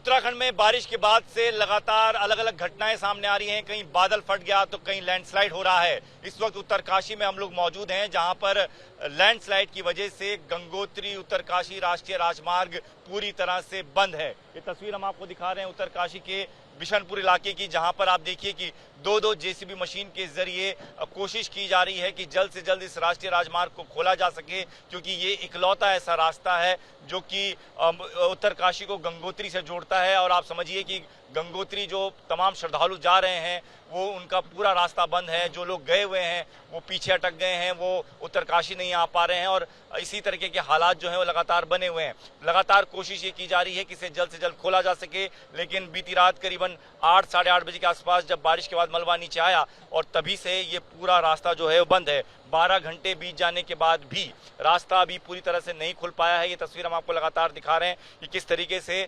उत्तराखंड में बारिश के बाद से लगातार अलग अलग घटनाएं सामने आ रही हैं। कहीं बादल फट गया तो कहीं लैंडस्लाइड हो रहा है। इस वक्त उत्तरकाशी में हम लोग मौजूद हैं, जहां पर लैंडस्लाइड की वजह से गंगोत्री उत्तरकाशी राष्ट्रीय राजमार्ग पूरी तरह से बंद है। ये तस्वीर हम आपको दिखा रहे हैं उत्तरकाशी के बिशनपुर इलाके की, जहां पर आप देखिए कि दो जेसीबी मशीन के जरिए कोशिश की जा रही है कि जल्द से जल्द इस राष्ट्रीय राजमार्ग को खोला जा सके, क्योंकि ये इकलौता ऐसा रास्ता है जो कि उत्तरकाशी को गंगोत्री से जोड़ता है। और आप समझिए कि गंगोत्री जो तमाम श्रद्धालु जा रहे हैं वो उनका पूरा रास्ता बंद है। जो लोग गए हुए हैं वो पीछे अटक गए हैं, वो उत्तरकाशी नहीं आ पा रहे हैं और इसी तरीके के हालात जो हैं वो लगातार बने हुए हैं। लगातार कोशिश ये की जा रही है कि इसे जल्द से जल्द खोला जा सके, लेकिन बीती रात करीबन 8 साढ़े 8 बजे के आसपास जब बारिश के बाद मलबा नीचे आया और तभी से ये पूरा रास्ता जो है वो बंद है। 12 घंटे बीत जाने के बाद भी रास्ता अभी पूरी तरह से नहीं खुल पाया है। ये तस्वीर हम आपको लगातार दिखा रहे हैं कि किस तरीके से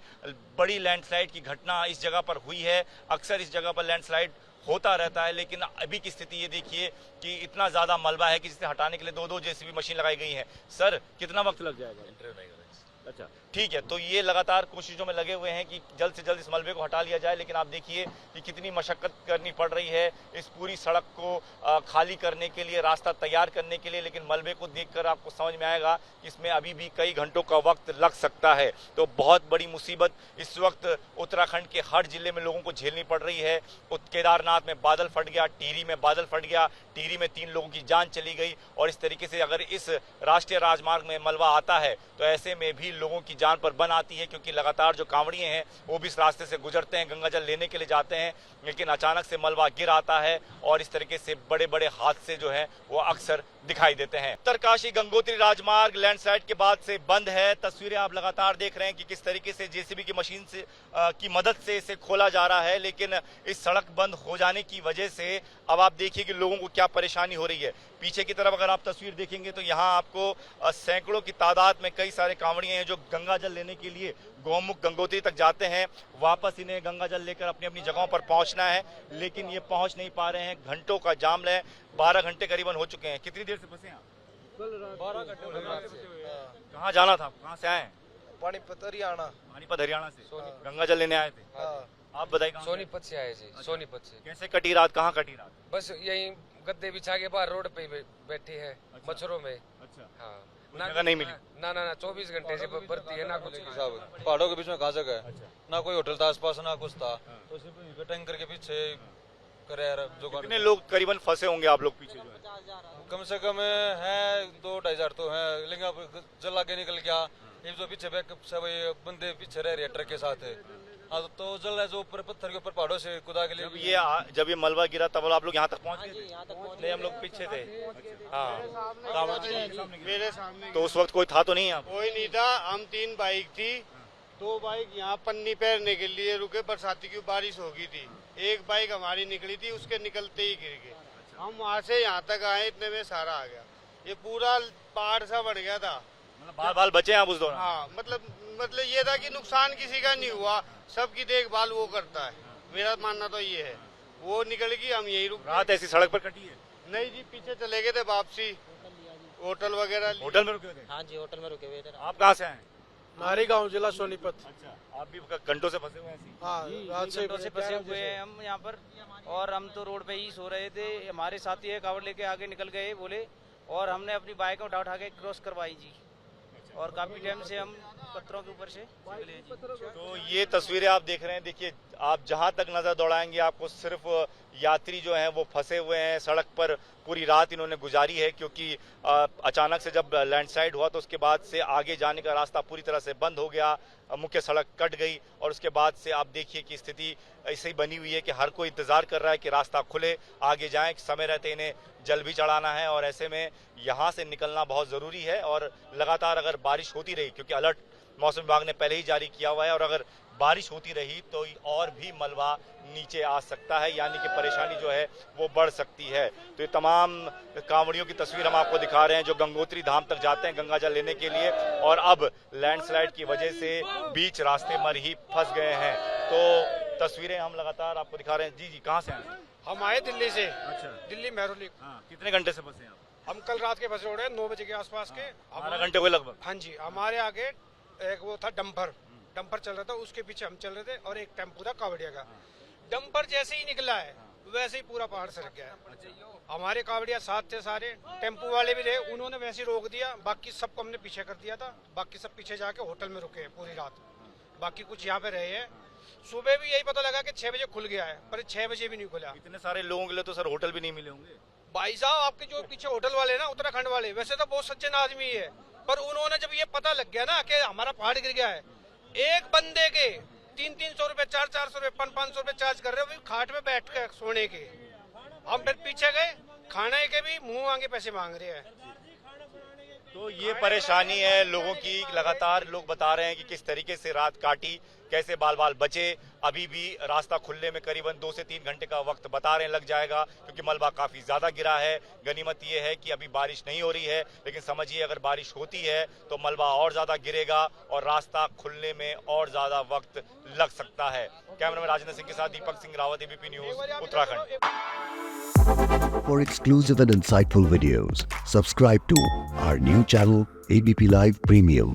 बड़ी लैंडस्लाइड की घटना इस जगह पर हुई है। अक्सर इस जगह पर लैंडस्लाइड होता रहता है, लेकिन अभी की स्थिति ये देखिए कि इतना ज्यादा मलबा है कि जिसे हटाने के लिए दो जेसीबी मशीन लगाई गई है। सर, कितना वक्त लग जाएगा? अच्छा, ठीक है। तो ये लगातार कोशिशों में लगे हुए हैं कि जल्द से जल्द इस मलबे को हटा लिया जाए, लेकिन आप देखिए कि कितनी मशक्कत करनी पड़ रही है इस पूरी सड़क को खाली करने के लिए, रास्ता तैयार करने के लिए। लेकिन मलबे को देखकर आपको समझ में आएगा कि इसमें अभी भी कई घंटों का वक्त लग सकता है। तो बहुत बड़ी मुसीबत इस वक्त उत्तराखंड के हर जिले में लोगों को झेलनी पड़ रही है। केदारनाथ में बादल फट गया, टिहरी में बादल फट गया, टिहरी में 3 लोगों की जान चली गई। और इस तरीके से अगर इस राष्ट्रीय राजमार्ग में मलबा आता है तो ऐसे में भी लोगों की जान पर बन आती है, क्योंकि लगातार जो कांवड़िए हैं वो भी इस रास्ते से गुजरते हैं, गंगा जल लेने के लिए जाते हैं, लेकिन अचानक से मलबा गिर आता है और इस तरीके से बड़े बड़े हादसे जो हैं वो अक्सर दिखाई देते हैं। उत्तरकाशी गंगोत्री राजमार्ग लैंडस्लाइड के बाद से बंद है। तस्वीरें आप लगातार देख रहे हैं कि किस तरीके से जेसीबी की मशीन से की मदद से इसे खोला जा रहा है, लेकिन इस सड़क बंद हो जाने की वजह से अब आप देखिए कि लोगों को क्या परेशानी हो रही है। पीछे की तरफ अगर आप तस्वीर देखेंगे तो यहाँ आपको सैकड़ों की तादाद में कई सारे कांवड़िए हैं जो गंगा जल लेने के लिए गौमुख गंगोत्री तक जाते हैं। वापस इन्हें गंगा जल लेकर अपनी अपनी जगहों पर पहुंचना है, लेकिन ये पहुंच नहीं पा रहे हैं। घंटों का जाम है, 12 घंटे करीबन हो चुके हैं। कितनी देर से फंसे हैं आप? 12 घंटे। कहाँ जाना था? कहाँ से आए? पानीपत हरियाणा। पानीपत हरियाणा से गंगा जल लेने आए थे? आप बताइए। सोनीपत से आए जी। सोनीपत से। कैसे कटी रात? कहाँ कटी रात? बस यही गद्दे बिछा के बाहर रोड पे बैठे हैं। अच्छा। मच्छरों में। अच्छा, हाँ, जगह नहीं मिली? ना 24 घंटे से भरती है ना कुछ। पहाड़ों के बीच में कहाँ जगह है? ना कोई होटल था आसपास, ना कुछ था। तो सिर्फ टैंकर के पीछे करे जो। कितने लोग करीबन फंसे होंगे आप लोग पीछे जो है? कम से कम है 2-2.5 हजार तो है, लेकिन अब जल आगे निकल गया। ये जो पीछे बैकअप सब बंदे पीछे रह रहे ट्रक के साथ है। हाँ, तो जल है जो ऊपर पत्थर के ऊपर पहाड़ों से कुदा के लिए। जब ये मलबा गिरा तब आप लोग यहाँ तक पहुँच गए थे? नहीं, हम लोग पीछे थे। हाँ, मेरे सामने तो उस वक्त कोई था तो नहीं? आप कोई नहीं था। हम 3 बाइक थी, 2 बाइक यहाँ पन्नी पैरने के लिए रुके, बरसाती की बारिश हो गई थी। एक बाइक हमारी निकली थी, उसके निकलते ही गिर गए। हम वहाँ से यहाँ तक आए, इतने में सारा आ गया। ये पूरा पहाड़ सा बढ़ गया था। मतलब बाल बचे आप उस दौरान? हाँ, मतलब ये था कि नुकसान किसी का नहीं हुआ, सबकी देखभाल वो करता है। मेरा मानना तो ये है। वो निकल गई, हम यही रुक। रात ऐसी सड़क पर कटी है? नहीं जी, पीछे चले गए थे वापसी, होटल वगैरह। होटल में रुके थे? हाँ जी, होटल में रुके हुए थे। आप कहाँ से आए? हमारे गांव जिला सोनीपत। अच्छा, आप भी घंटों से फंसे हुए हैं? हाँ, रात से फंसे हुए हैं हम यहाँ पर, और हम तो रोड पे ही सो रहे थे। हमारे साथी है कावड़ लेके आगे निकल गए बोले, और हमने अपनी बाइक उठा के क्रॉस करवाई जी। और काफी टाइम से हम पत्थरों के ऊपर से निकले जी। तो ये तस्वीरें आप देख रहे हैं। देखिए, आप जहां तक नजर दौड़ाएंगे आपको सिर्फ यात्री जो हैं वो फंसे हुए हैं सड़क पर। पूरी रात इन्होंने गुजारी है, क्योंकि अचानक से जब लैंडस्लाइड हुआ तो उसके बाद से आगे जाने का रास्ता पूरी तरह से बंद हो गया, मुख्य सड़क कट गई। और उसके बाद से आप देखिए कि स्थिति ऐसे ही बनी हुई है कि हर कोई इंतजार कर रहा है कि रास्ता खुले, आगे जाएं। समय रहते इन्हें जल भी चढ़ाना है और ऐसे में यहाँ से निकलना बहुत ज़रूरी है। और लगातार अगर बारिश होती रही, क्योंकि अलर्ट मौसम विभाग ने पहले ही जारी किया हुआ है, और अगर बारिश होती रही तो और भी मलबा नीचे आ सकता है, यानी कि परेशानी जो है वो बढ़ सकती है। तो ये तमाम कांवड़ियों की तस्वीर हम आपको दिखा रहे हैं जो गंगोत्री धाम तक जाते हैं गंगा जल लेने के लिए, और अब लैंडस्लाइड की वजह से बीच रास्ते पर ही फंस गए हैं। तो तस्वीरें हम लगातार आपको दिखा रहे हैं। जी, कहाँ से आए? हम आए दिल्ली से। अच्छा, दिल्ली मेहरौली। कितने घंटे से फंसे हैं आप? हम कल रात के फंसे उड़े 9 बजे के आसपास के। 12 घंटे हुए लगभग? हाँ जी। हमारे आगे एक वो था डंपर, डंपर चल रहा था, उसके पीछे हम चल रहे थे और एक टेम्पो था कावड़िया का। डंपर जैसे ही निकला है वैसे ही पूरा पहाड़ सरक गया है। हमारे कावड़िया साथ थे सारे, टेम्पो वाले भी थे, उन्होंने वैसे ही रोक दिया, बाकी सबको हमने पीछे कर दिया था। बाकी सब पीछे जाके होटल में रुके हैं पूरी रात, बाकी कुछ यहाँ पे रहे हैं। सुबह भी यही पता लगा कि 6 बजे खुल गया है, पर 6 बजे भी नहीं खुला। इतने सारे लोगों के लिए तो सर होटल भी नहीं मिले होंगे। भाई साहब, आपके जो पीछे होटल वाले ना, उत्तराखंड वाले, वैसे तो बहुत सज्जन आदमी है, पर उन्होंने जब ये पता लग गया ना कि हमारा पहाड़ गिर गया है, एक बंदे के 300-300 रुपए, 400-400 रुपए, 500-500 रुपए चार्ज कर रहे हो खाट में बैठ कर सोने के। हम फिर पीछे गए, खाने के भी मुंह मांगे पैसे मांग रहे हैं। तो ये परेशानी है लोगों की, लगातार लोग बता रहे हैं कि किस तरीके से रात काटी, कैसे बाल बाल बचे। अभी भी रास्ता खुलने में करीबन 2 से 3 घंटे का वक्त बता रहे हैं लग जाएगा, क्योंकि मलबा काफी ज्यादा गिरा है। गनीमत ये है कि अभी बारिश नहीं हो रही है, लेकिन समझिए अगर बारिश होती है तो मलबा और ज्यादा गिरेगा और रास्ता खुलने में और ज्यादा वक्त लग सकता है। कैमरामैन राजेंद्र सिंह के साथ Deepak Singh Rawat, ABP news, Uttarakhand. For exclusive and insightful videos, subscribe to our new channel ABP Live Premium.